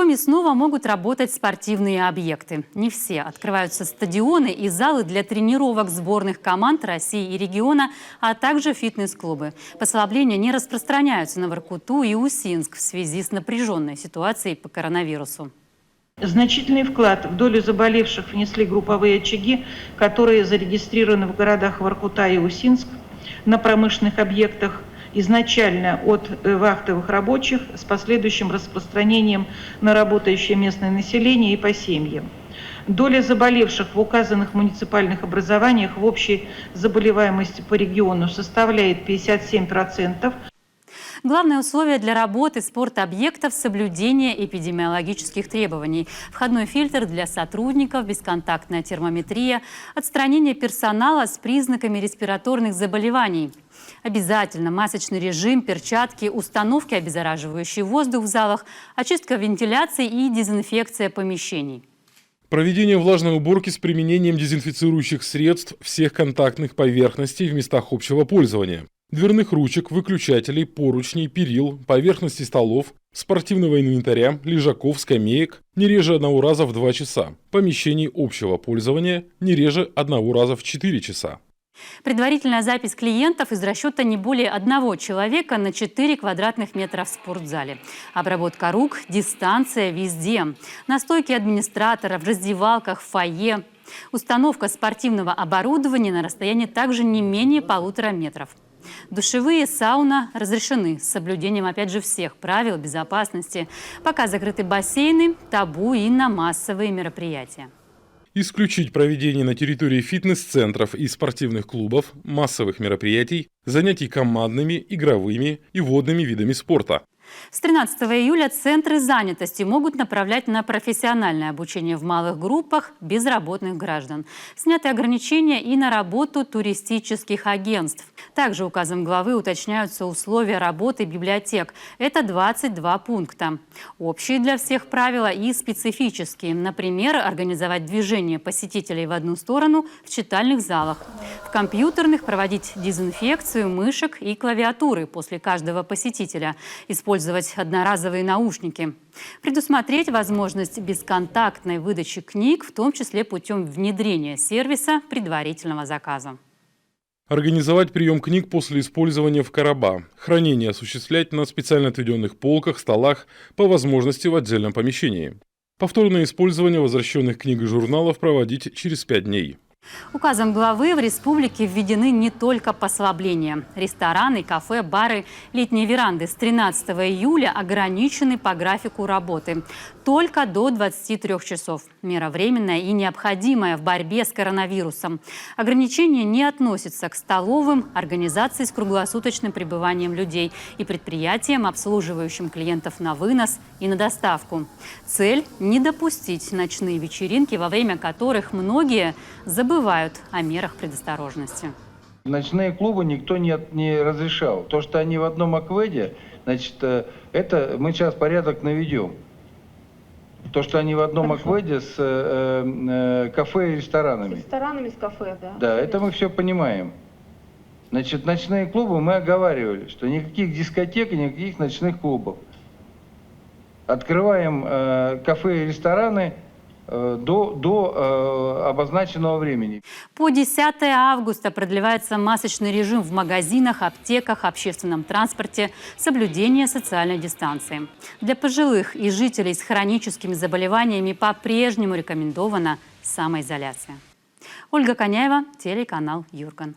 Коми снова могут работать спортивные объекты. Не все. Открываются стадионы и залы для тренировок сборных команд России и региона, а также фитнес-клубы. Послабления не распространяются на Воркуту и Усинск в связи с напряженной ситуацией по коронавирусу. Значительный вклад в долю заболевших внесли групповые очаги, которые зарегистрированы в городах Воркута и Усинск на промышленных объектах, изначально от вахтовых рабочих с последующим распространением на работающее местное население и по семьям. Доля заболевших в указанных муниципальных образованиях в общей заболеваемости по региону составляет 57%. Главное условие для работы спортобъектов – соблюдение эпидемиологических требований. Входной фильтр для сотрудников, бесконтактная термометрия, отстранение персонала с признаками респираторных заболеваний. Обязательно масочный режим, перчатки, установки, обеззараживающий воздух в залах, очистка вентиляции и дезинфекция помещений. Проведение влажной уборки с применением дезинфицирующих средств всех контактных поверхностей в местах общего пользования. Дверных ручек, выключателей, поручней, перил, поверхностей столов, спортивного инвентаря, лежаков, скамеек не реже 1 раза в 2 часа. Помещений общего пользования не реже 1 раза в 4 часа. Предварительная запись клиентов из расчета не более 1 человека на 4 квадратных метра в спортзале. Обработка рук, дистанция везде. На стойке администратора, в раздевалках, в фойе. Установка спортивного оборудования на расстоянии также не менее 1,5 метров. Душевые, сауна разрешены с соблюдением, опять же, всех правил безопасности. Пока закрыты бассейны, табу и на массовые мероприятия. Исключить проведение на территории фитнес-центров и спортивных клубов, массовых мероприятий, занятий командными, игровыми и водными видами спорта. С 13 июля центры занятости могут направлять на профессиональное обучение в малых группах безработных граждан. Сняты ограничения и на работу туристических агентств. Также указом главы уточняются условия работы библиотек. Это 22 пункта. Общие для всех правила и специфические. Например, организовать движение посетителей в одну сторону в читальных залах. В компьютерных проводить дезинфекцию мышек и клавиатуры после каждого посетителя. Использовать одноразовые наушники. Предусмотреть возможность бесконтактной выдачи книг, в том числе путем внедрения сервиса предварительного заказа. Организовать прием книг после использования в короба. Хранение осуществлять на специально отведенных полках, столах, по возможности в отдельном помещении. Повторное использование возвращенных книг и журналов проводить через 5 дней. Указом главы в республике введены не только послабления. Рестораны, кафе, бары, летние веранды с 13 июля ограничены по графику работы. Только до 23 часов. Мера временная и необходимая в борьбе с коронавирусом. Ограничения не относятся к столовым, организации с круглосуточным пребыванием людей и предприятиям, обслуживающим клиентов на вынос и на доставку. Цель – не допустить ночные вечеринки, во время которых многие забывают о мерах предосторожности. Ночные клубы никто не разрешал. То, что они в одном акведе, значит, это мы сейчас порядок наведем. То, что они в одном акведе с кафе и ресторанами. С ресторанами, с кафе, да. Да, это мы все понимаем. Значит, ночные клубы мы оговаривали, что никаких дискотек и никаких ночных клубов. Открываем кафе и рестораны до обозначенного времени. По 10 августа продлевается масочный режим в магазинах, аптеках, общественном транспорте, соблюдение социальной дистанции. Для пожилых и жителей с хроническими заболеваниями по-прежнему рекомендована самоизоляция. Ольга Коняева, телеканал Юрган.